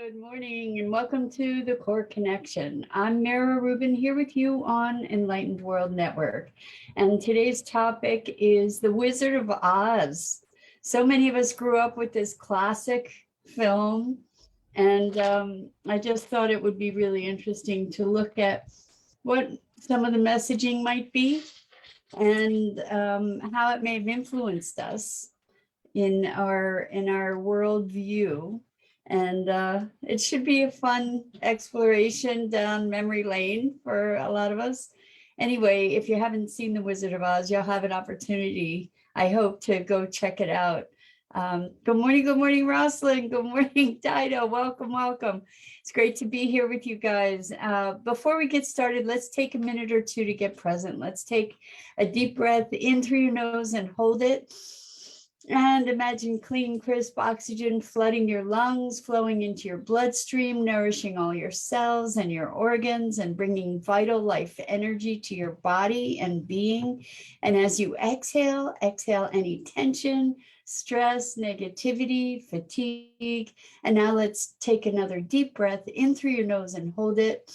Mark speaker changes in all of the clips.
Speaker 1: Good morning and welcome to the Core Connection. I'm Mira Rubin here with you on Enlightened World Network. And today's topic is The Wizard of Oz. So many of us grew up with this classic film, and I just thought it would be really interesting to look at what some of the messaging might be and how it may have influenced us in our worldview. And it should be a fun exploration down memory lane for a lot of us. Anyway, if you haven't seen The Wizard of Oz, you'll have an opportunity, I hope, to go check it out. Good morning, Rosalind. Good morning, Dido. Welcome, welcome. It's great to be here with you guys. Before we get started, let's take a minute or two to get present. Let's take a deep breath in through your nose and hold it. And imagine clean, crisp oxygen flooding your lungs, flowing into your bloodstream, nourishing all your cells and your organs, and bringing vital life energy to your body and being. And as you exhale, exhale any tension, stress, negativity, fatigue. And now let's take another deep breath in through your nose and hold it.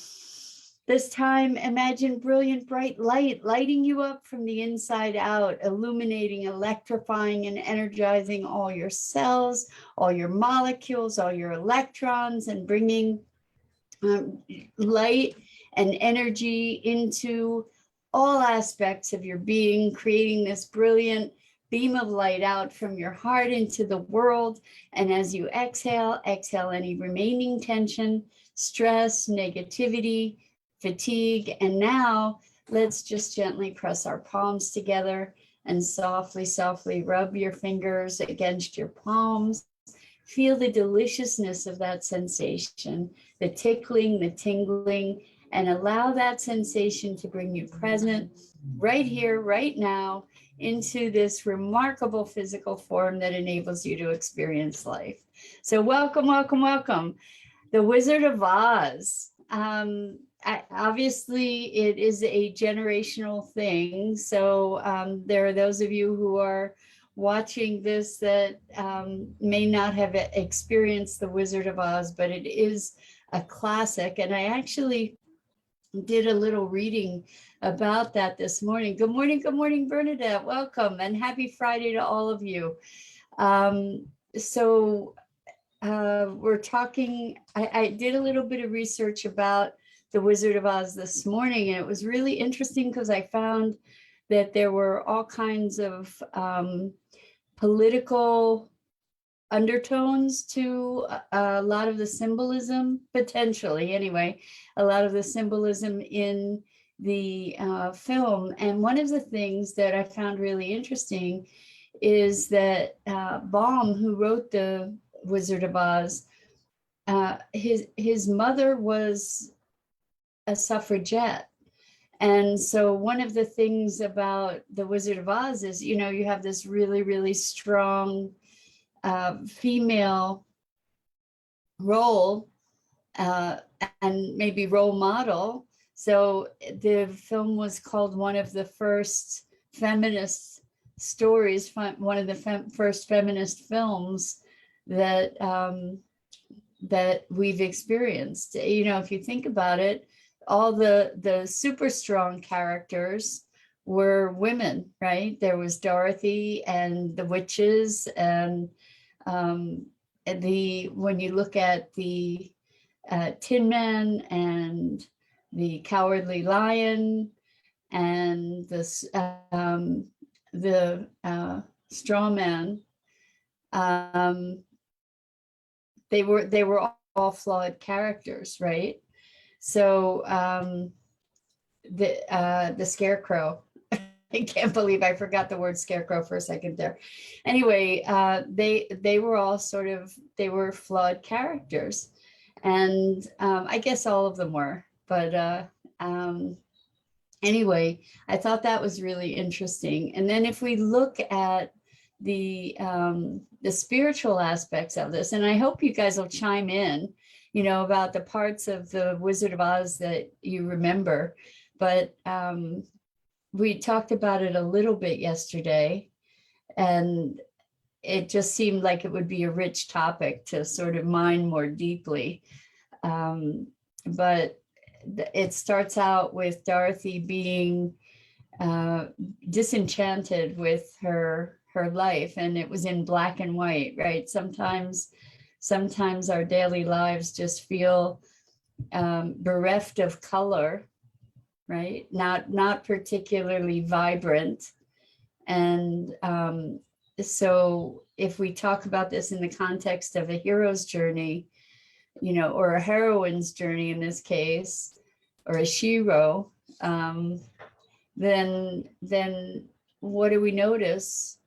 Speaker 1: This time, imagine brilliant, bright light lighting you up from the inside out, illuminating, electrifying, and energizing all your cells, all your molecules, all your electrons, and bringing light and energy into all aspects of your being, creating this brilliant beam of light out from your heart into the world. And as you exhale, exhale any remaining tension, stress, negativity, fatigue. And now let's just gently press our palms together and softly, softly rub your fingers against your palms. Feel the deliciousness of that sensation, the tickling, the tingling, and allow that sensation to bring you present right here, right now, into this remarkable physical form that enables you to experience life. So welcome, welcome, welcome. The Wizard of Oz. Obviously, it is a generational thing. So there are those of you who are watching this that may not have experienced The Wizard of Oz, but it is a classic. And I actually did a little reading about that this morning. Good morning, Bernadette. Welcome and happy Friday to all of you. We're talking, I did a little bit of research about The Wizard of Oz this morning, and it was really interesting because I found that there were all kinds of political undertones to a lot of the symbolism, potentially anyway, a lot of the symbolism in the film. And one of the things that I found really interesting is that Baum, who wrote The Wizard of Oz, his mother was a suffragette. And so one of the things about The Wizard of Oz is, you know, you have this really, really strong female role and maybe role model. So the film was called one of the first feminist stories, one of the first feminist films that that we've experienced. You know, if you think about it, all the super strong characters were women, right? There was Dorothy and the witches, and when you look at the Tin Man and the Cowardly Lion and the Straw Man, they were all flawed characters, right? So the Scarecrow, I can't believe I forgot the word scarecrow for a second there. Anyway, they were all they were flawed characters, and I guess all of them were. But anyway, I thought that was really interesting. And then if we look at the spiritual aspects of this, and I hope you guys will chime in, you know, about the parts of The Wizard of Oz that you remember. But we talked about it a little bit yesterday, and it just seemed like it would be a rich topic to sort of mine more deeply. But it starts out with Dorothy being disenchanted with her life, and it was in black and white, right? Sometimes our daily lives just feel bereft of color, right? Not particularly vibrant. And so if we talk about this in the context of a hero's journey, you know, or a heroine's journey in this case, or a shero, then what do we notice?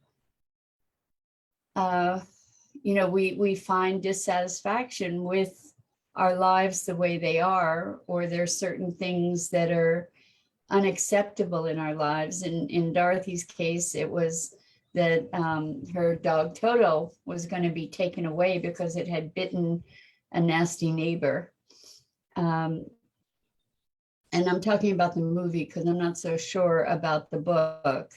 Speaker 1: You know, we find dissatisfaction with our lives the way they are, or there's certain things that are unacceptable in our lives. In Dorothy's case, it was that her dog Toto was going to be taken away because it had bitten a nasty neighbor. And I'm talking about the movie because I'm not so sure about the book.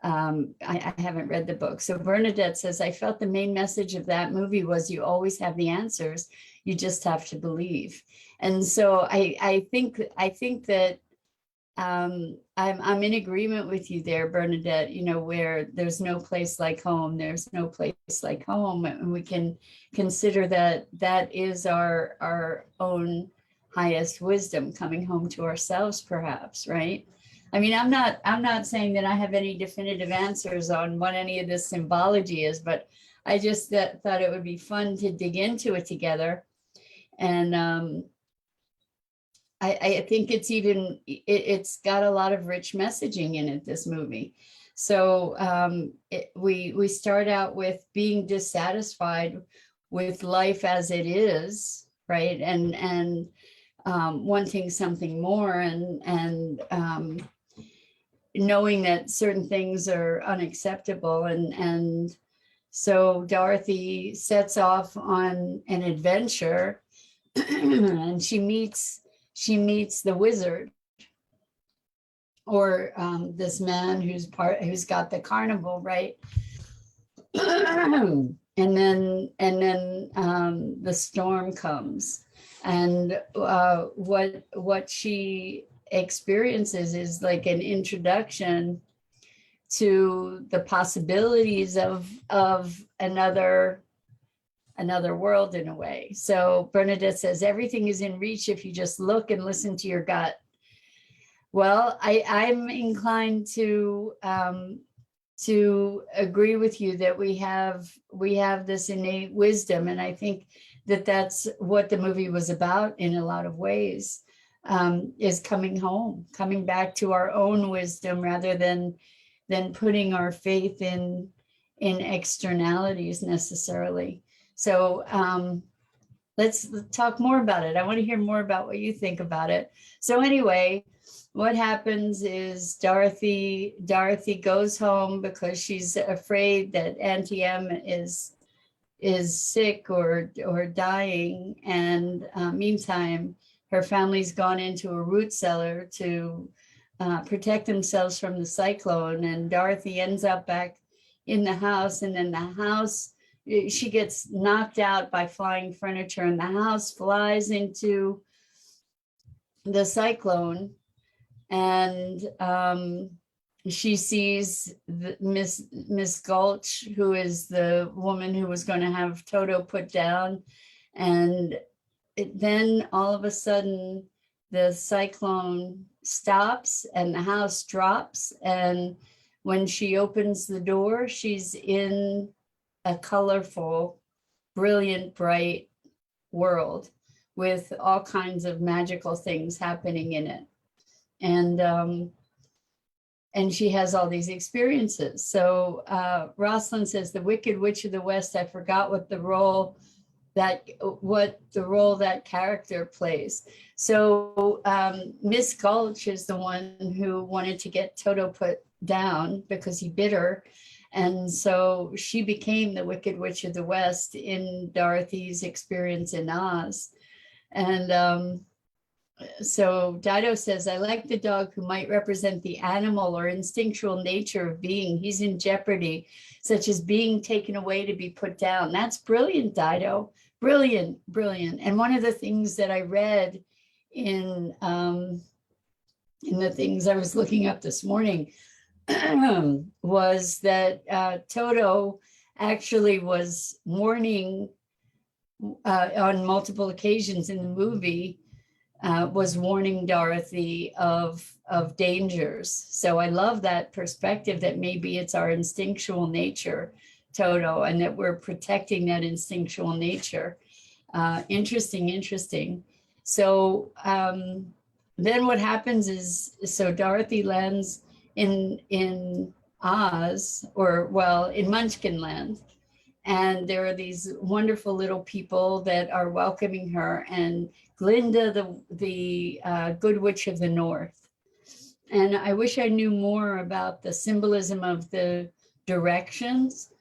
Speaker 1: I haven't read the book. So Bernadette says, I felt the main message of that movie was you always have the answers. You just have to believe. And so I think that I'm in agreement with you there, Bernadette, you know, where there's no place like home, there's no place like home. And we can consider that is our own highest wisdom, coming home to ourselves, perhaps, right? I mean, I'm not saying that I have any definitive answers on what any of this symbology is, but I just thought it would be fun to dig into it together. And I think it's got a lot of rich messaging in it, this movie. So we start out with being dissatisfied with life as it is, right? And wanting something more, and knowing that certain things are unacceptable. And so Dorothy sets off on an adventure and she meets the wizard, or this man who's got the carnival, right? and then the storm comes, and what she experiences is like an introduction to the possibilities of another world, in a way. So Bernadette says everything is in reach if you just look and listen to your gut. Well, I'm inclined to agree with you that we have this innate wisdom, and I think that that's what the movie was about in a lot of ways, is coming home, coming back to our own wisdom rather than putting our faith in externalities necessarily. So let's talk more about it. I want to hear more about what you think about it. So anyway, what happens is Dorothy goes home because she's afraid that Auntie Em is sick or dying. And meantime, her family's gone into a root cellar to protect themselves from the cyclone. And Dorothy ends up back in the house, and then the house, she gets knocked out by flying furniture, and the house flies into the cyclone. And she sees Miss Gulch, who is the woman who was going to have Toto put down. And then all of a sudden, the cyclone stops and the house drops. And when she opens the door, she's in a colorful, brilliant, bright world with all kinds of magical things happening in it. And she has all these experiences. So Rosalind says, the Wicked Witch of the West, I forgot what the role that character plays. So Miss Gulch is the one who wanted to get Toto put down because he bit her. And so she became the Wicked Witch of the West in Dorothy's experience in Oz. And So Dido says, I like the dog who might represent the animal or instinctual nature of being. He's in jeopardy, such as being taken away to be put down. That's brilliant, Dido. Brilliant, brilliant. And one of the things that I read in the things I was looking up this morning was that Toto actually was warning on multiple occasions in the movie, was warning Dorothy of dangers. So I love that perspective that maybe it's our instinctual nature, Toto, and that we're protecting that instinctual nature. Interesting, interesting. So then what happens is, so Dorothy lands in Oz, or well, in Munchkin Land. And there are these wonderful little people that are welcoming her, and Glinda, the Good Witch of the North. And I wish I knew more about the symbolism of the directions,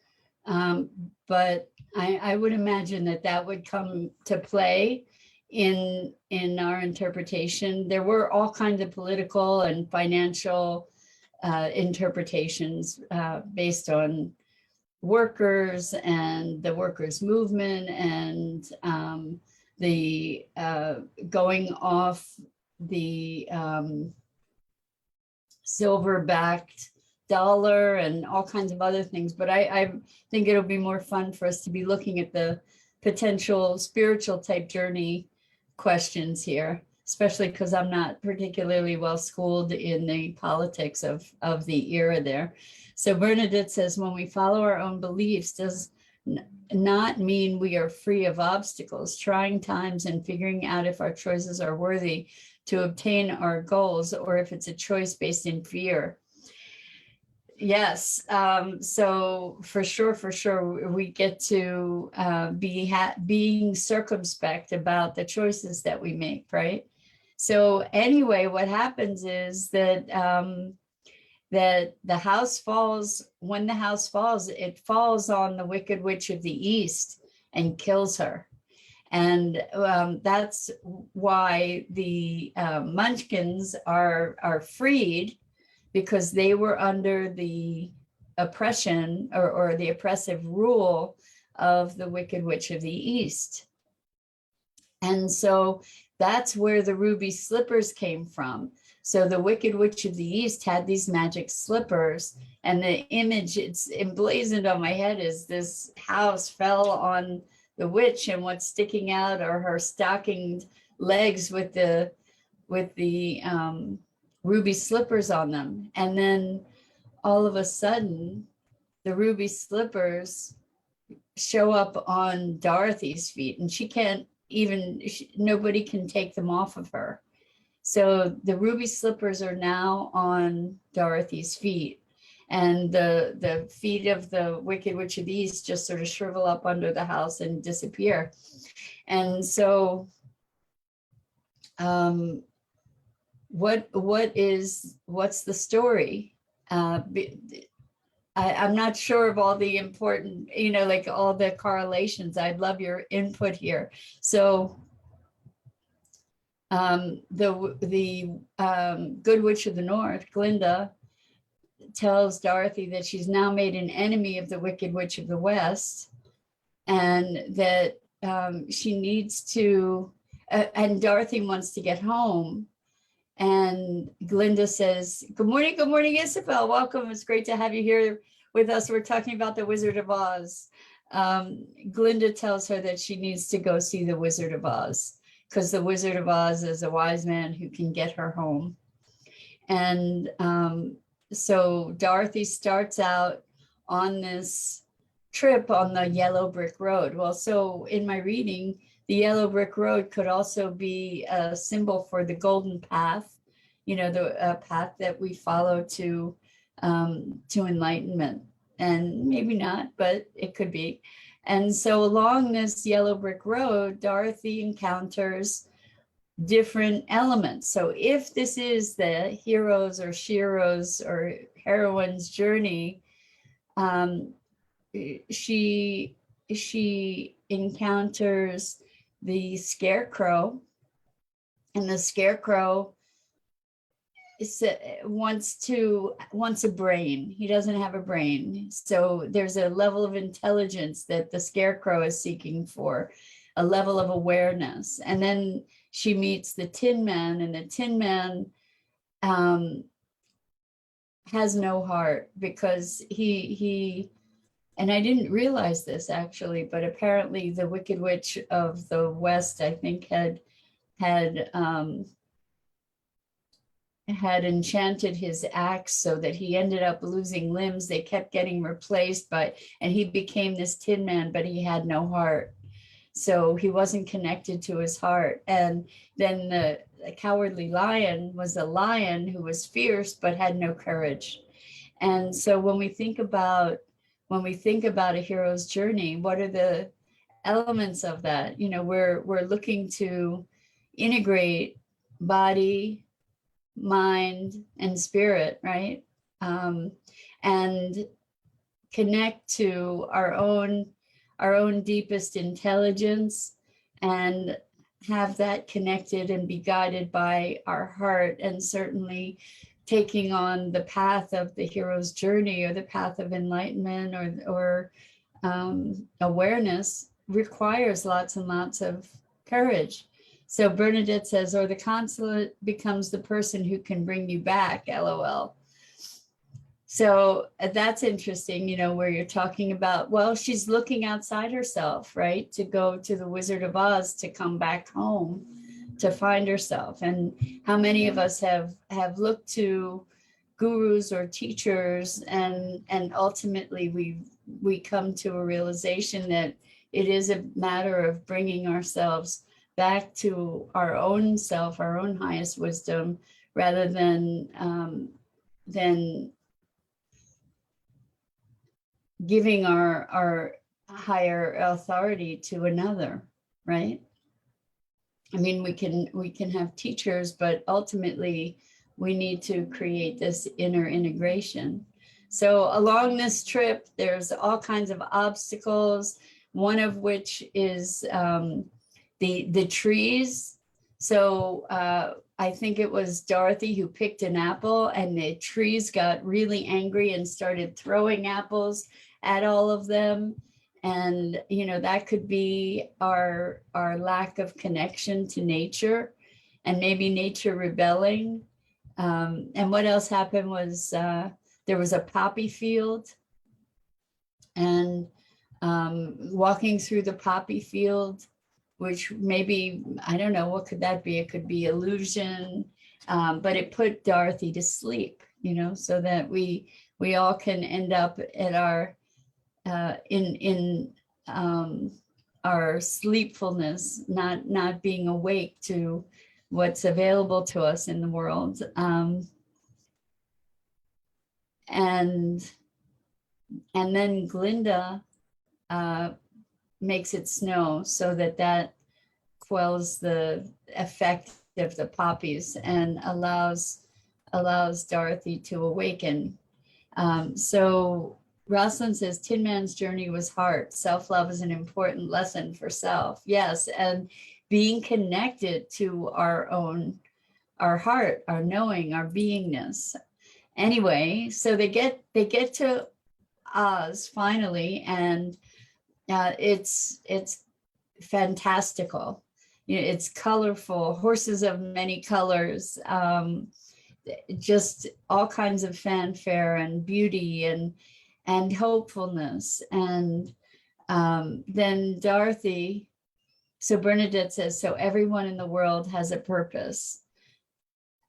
Speaker 1: but I would imagine that that would come to play in our interpretation. There were all kinds of political and financial interpretations based on workers and the workers' movement, and the going off the silver-backed dollar and all kinds of other things. But I think it'll be more fun for us to be looking at the potential spiritual type journey questions here, especially because I'm not particularly well schooled in the politics of the era there. So Bernadette says, when we follow our own beliefs does not mean we are free of obstacles, trying times, and figuring out if our choices are worthy to obtain our goals, or if it's a choice based in fear. Yes, so for sure, we get to being circumspect about the choices that we make, right? So anyway, what happens is that that the house falls. When the house falls, it falls on the Wicked Witch of the East and kills her. And that's why the Munchkins are freed, because they were under the oppression or the oppressive rule of the Wicked Witch of the East. And so that's where the ruby slippers came from. So the Wicked Witch of the East had these magic slippers, and the image it's emblazoned on my head is this house fell on the witch, and what's sticking out are her stockinged legs with the ruby slippers on them. And then all of a sudden, the ruby slippers show up on Dorothy's feet, and she can't even, nobody can take them off of her. So the ruby slippers are now on Dorothy's feet, and the feet of the Wicked Witch of the East just sort of shrivel up under the house and disappear. And so what's the story? I'm not sure of all the important, like all the correlations. I'd love your input here. So the Good Witch of the North, Glinda, tells Dorothy that she's now made an enemy of the Wicked Witch of the West, and that she needs to, and Dorothy wants to get home. And Glinda says, good morning, Isabel. Welcome. It's great to have you here with us. We're talking about the Wizard of Oz. Glinda tells her that she needs to go see the Wizard of Oz, because the Wizard of Oz is a wise man who can get her home. And so Dorothy starts out on this trip on the yellow brick road. Well, so in my reading, the yellow brick road could also be a symbol for the golden path, the path that we follow to enlightenment. And maybe not, but it could be. And so along this yellow brick road, Dorothy encounters different elements. So if this is the hero's or shero's or heroine's journey, she encounters the scarecrow, And the scarecrow wants a brain. He doesn't have a brain. So there's a level of intelligence that the scarecrow is seeking for, a level of awareness. And then she meets the Tin Man, and the Tin Man has no heart, because he and I didn't realize this actually, but apparently the Wicked Witch of the West, I think, had enchanted his axe so that he ended up losing limbs. They kept getting replaced, and he became this Tin Man, but he had no heart. So he wasn't connected to his heart. And then the Cowardly Lion was a lion who was fierce but had no courage. And so when we think about a hero's journey, what are the elements of that? We're looking to integrate body, mind, and spirit, right? And connect to our own deepest intelligence, and have that connected and be guided by our heart. And certainly taking on the path of the hero's journey, or the path of enlightenment, or awareness, requires lots and lots of courage. So Bernadette says, or the consulate becomes the person who can bring you back, LOL. So that's interesting, where you're talking about, well, she's looking outside herself, right? To go to the Wizard of Oz, to come back home, to find herself. And how many of us have looked to gurus or teachers, and ultimately we come to a realization that it is a matter of bringing ourselves back to our own self, our own highest wisdom, rather than giving our higher authority to another, right? I mean, we can have teachers, but ultimately we need to create this inner integration. So along this trip, there's all kinds of obstacles, one of which is the trees. So I think it was Dorothy who picked an apple, and the trees got really angry and started throwing apples at all of them. And that could be our lack of connection to nature, and maybe nature rebelling. And what else happened was there was a poppy field, and walking through the poppy field, which maybe, I don't know, what could that be? It could be illusion, but it put Dorothy to sleep, so that we all can end up at our in our sleepfulness, not being awake to what's available to us in the world. And then Glinda makes it snow, so that quells the effect of the poppies and allows Dorothy to awaken. So Rosalind says, Tin Man's journey was heart. Self-love is an important lesson for self. Yes, and being connected to our heart, our knowing, our beingness. Anyway, so they get to Oz finally, and it's fantastical. It's colorful, horses of many colors, just all kinds of fanfare and beauty and hopefulness. And then Dorothy, so Bernadette says, so everyone in the world has a purpose.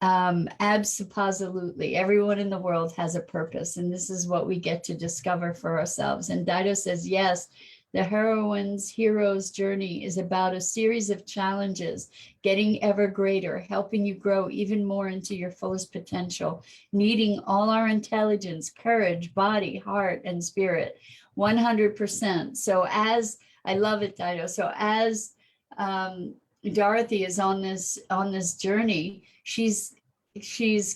Speaker 1: Absolutely, everyone in the world has a purpose, and this is what we get to discover for ourselves. And Dido says, yes, the hero's journey is about a series of challenges, getting ever greater, helping you grow even more into your fullest potential, needing all our intelligence, courage, body, heart, and spirit, 100%. So as, I love it, Dido. So as Dorothy is on this journey, she's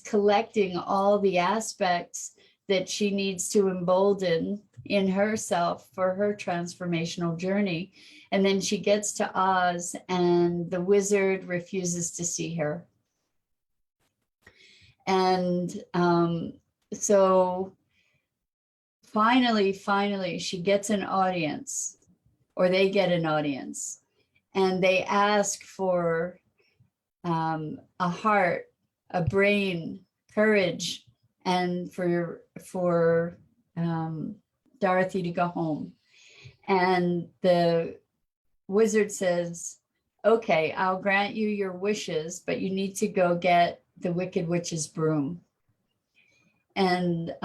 Speaker 1: collecting all the aspects that she needs to embolden in herself for her transformational journey. And then she gets to Oz and the wizard refuses to see her. And so finally, she gets an audience, or they get an audience, and they ask for a heart, a brain, courage, and for Dorothy to go home. And the wizard says, okay, I'll grant you your wishes, but you need to go get the Wicked Witch's broom. And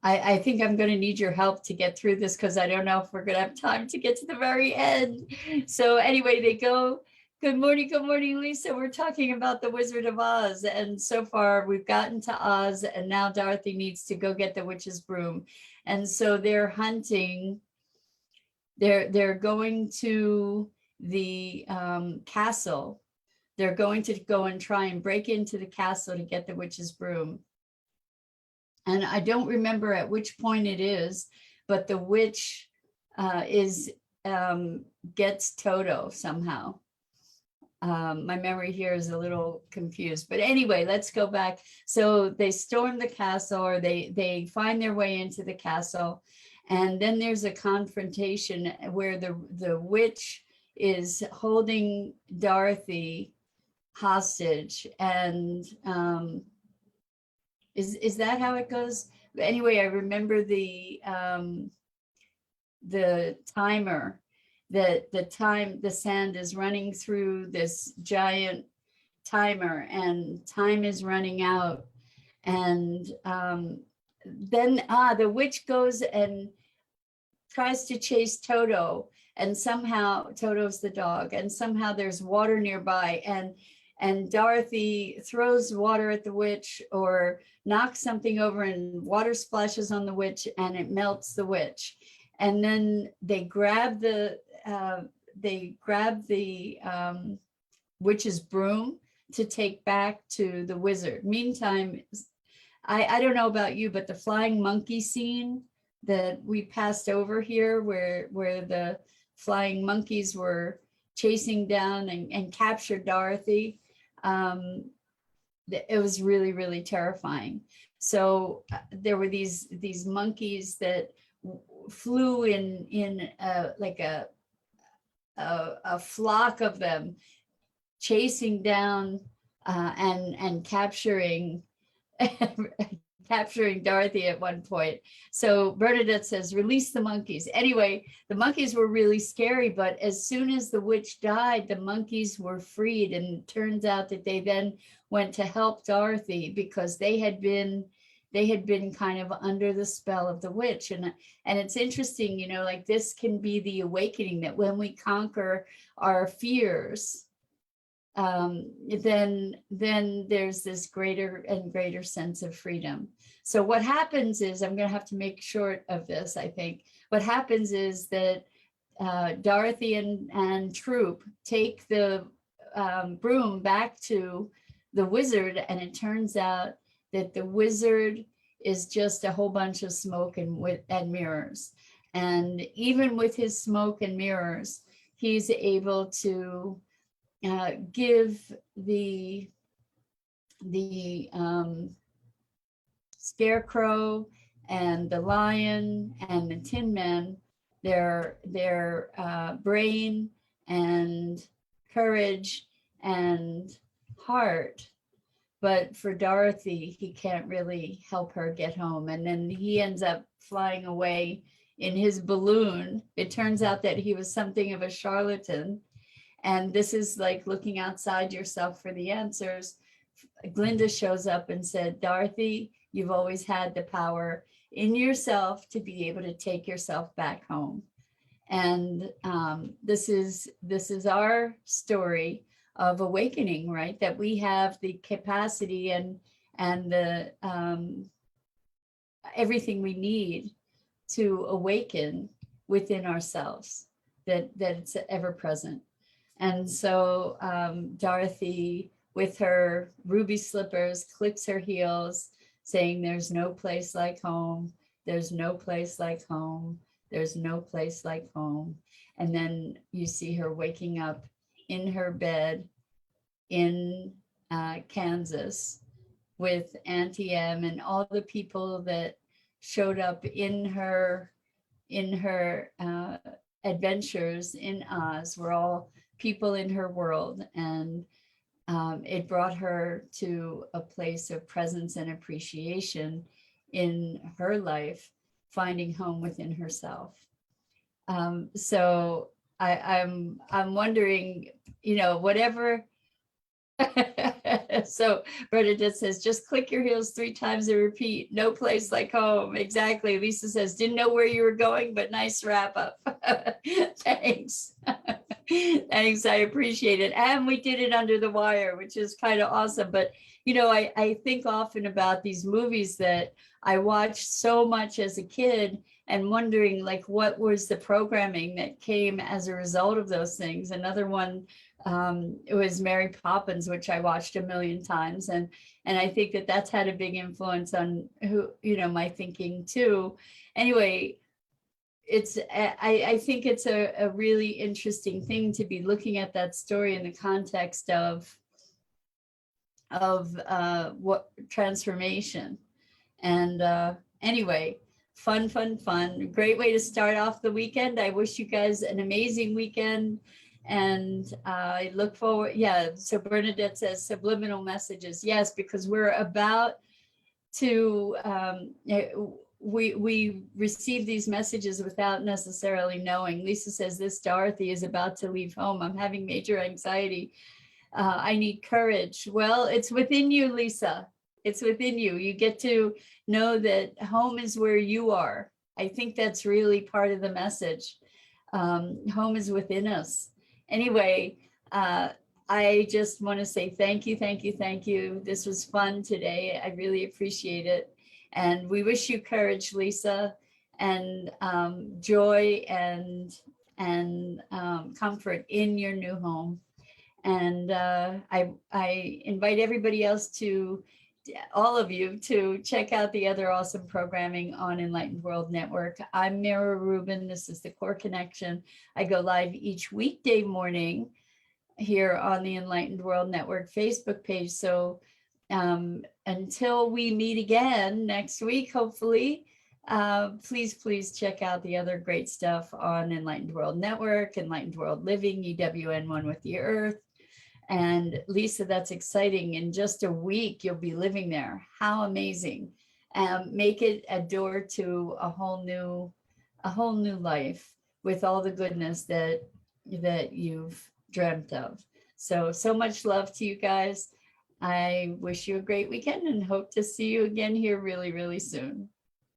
Speaker 1: I think I'm going to need your help to get through this, because I don't know if we're going to have time to get to the very end. So anyway, they go. Good morning, Lisa. We're talking about the Wizard of Oz. And so far we've gotten to Oz, and now Dorothy needs to go get the witch's broom. And so they're hunting. They're going to the castle. They're going to go and try and break into the castle to get the witch's broom. And I don't remember at which point it is, but the witch gets Toto somehow. My memory here is a little confused, but anyway, let's go back. So they storm the castle, or they find their way into the castle, and then there's a confrontation where the witch is holding Dorothy hostage, and is that how it goes? Anyway, I remember the timer, that the sand is running through this giant timer, and time is running out. And then the witch goes and tries to chase Toto, and somehow Toto's the dog, and somehow there's water nearby, and Dorothy throws water at the witch or knocks something over, and water splashes on the witch and it melts the witch. And then they grab the witch's broom to take back to the wizard. Meantime, I don't know about you, but the flying monkey scene that we passed over here, where the flying monkeys were chasing down and captured Dorothy, it was really, really terrifying. So there were these monkeys that flew in like a flock of them, chasing down and capturing Dorothy at one point. So Bernadette says, release the monkeys. Anyway, the monkeys were really scary, but as soon as the witch died, the monkeys were freed. And it turns out that they then went to help Dorothy, because they had been kind of under the spell of the witch. And it's interesting, you know, like this can be the awakening, that when we conquer our fears, then there's this greater and greater sense of freedom. So what happens is, I'm going to have to make short of this, I think. What happens is that Dorothy and Troop take the broom back to the wizard, and it turns out that the wizard is just a whole bunch of smoke and mirrors. And even with his smoke and mirrors, he's able to give the Scarecrow and the Lion and the Tin Man their brain and courage and heart. But for Dorothy, he can't really help her get home. And then he ends up flying away in his balloon. It turns out that he was something of a charlatan. And this is like looking outside yourself for the answers. Glinda shows up and said, Dorothy, you've always had the power in yourself to be able to take yourself back home. And this is our story of awakening, right? That we have the capacity and the everything we need to awaken within ourselves, that it's ever present. And so Dorothy, with her ruby slippers, clicks her heels, saying, there's no place like home. There's no place like home. There's no place like home. And then you see her waking up in her bed in Kansas with Auntie M and all the people that showed up in her adventures in Oz were all people in her world. And it brought her to a place of presence and appreciation in her life, finding home within herself. So I'm wondering, whatever. So Bernadette says, just click your heels 3 times and repeat. No place like home. Exactly. Lisa says, didn't know where you were going, but nice wrap up. Thanks. Thanks. I appreciate it. And we did it under the wire, which is kind of awesome. But, I think often about these movies that I watched so much as a kid and wondering like, what was the programming that came as a result of those things? Another one, it was Mary Poppins, which I watched a million times. And I think that that's had a big influence on my thinking too. Anyway, I think it's a really interesting thing to be looking at that story in the context of what transformation. And anyway, fun. Great way to start off the weekend. I wish you guys an amazing weekend. And I look forward. Yeah. So Bernadette says subliminal messages. Yes, because we're about to, we receive these messages without necessarily knowing. Lisa says, this Dorothy is about to leave home. I'm having major anxiety. I need courage. Well, it's within you, Lisa. It's within you. You get to know that home is where you are. I think that's really part of the message. Home is within us. Anyway, I just want to say thank you. This was fun today. I really appreciate it. And we wish you courage, Lisa, and joy and comfort in your new home. And I invite everybody else all of you to check out the other awesome programming on Enlightened World Network. I'm Mira Rubin. This is the Core Connection. I go live each weekday morning here on the Enlightened World Network Facebook page. So until we meet again next week, hopefully, please check out the other great stuff on Enlightened World Network, Enlightened World Living, EWN One with the Earth. And Lisa, that's exciting. In just a week, you'll be living there. How amazing. Make it a door to a whole new life with all the goodness that you've dreamt of. So much love to you guys. I wish you a great weekend and hope to see you again here really, really soon.